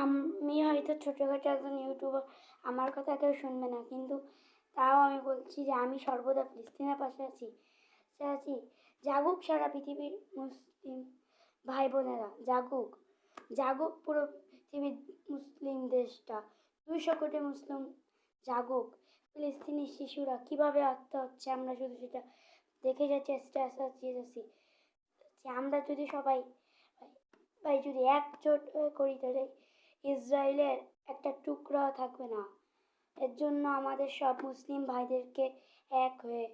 আমি হয়তো ছোটোখাটো একজন ইউটিউবার, আমার কথা কেউ শুনবে না, কিন্তু তাও আমি বলছি যে আমি সর্বদা ফিলিস্তিনের পাশে আছি। জাগুক সারা পৃথিবীর মুসলিম ভাই বোনেরা, জাগুক, জাগুক পুরো পৃথিবীর মুসলিম দেশটা, 200 কোটি মুসলিম জাগুক। ফিলিস্তিনি শিশুরা কীভাবে হত্যা হচ্ছে আমরা শুধু সেটা দেখে যাচ্ছি, যাচ্ছি। আমরা যদি সবাই যদি একজোট করি, তাহলে ইসরায়েলের একটা টুকরাও থাকবে না। এর জন্য আমাদের সব মুসলিম ভাইদেরকে এক হয়ে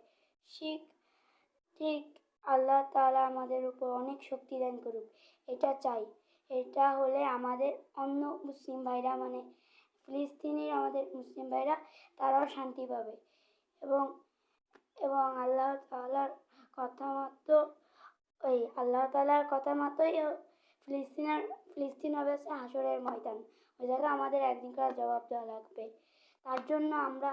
ঠিক আল্লাহ তাআলা আমাদের উপর অনেক শক্তি দান করুক, এটা চাই। এটা হলে আমাদের অন্য মুসলিম ভাইরা, মানে ফিলিস্তিনির আমাদের মুসলিম ভাইরা, তারাও শান্তি পাবে এবং আল্লাহ তাআলার কথা মতোই ফিলিস্তিন হবে হাশরের ময়দান। ওই জায়গায় আমাদের একদিনকার জবাব দেওয়া লাগবে। তার জন্য আমরা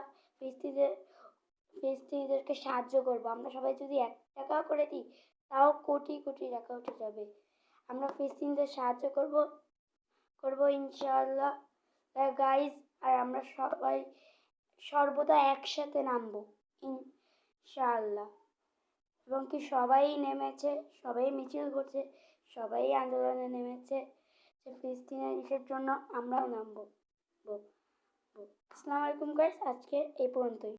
ফিলিস্তিনিদেরকে সাহায্য করব। আমরা সবাই যদি 1 টাকাও করে দিই, তাও কোটি কোটি টাকা উঠে যাবে। আমরা ফিলিস্তিনিদের সাহায্য করব ইনশাআল্লাহ গাইজ। আর আমরা সবাই সর্বদা একসাথে নামবো ইনশাআল্লাহ। এবং কি সবাই নেমেছে, সবাই মিছিল করছে, সবাই আন্দোলনে নেমেছে যে ফিলিস্তিনের ইসের জন্য আমরাও নামবো। আসসালামু আলাইকুম গাইস, আজকে এই পর্যন্তই।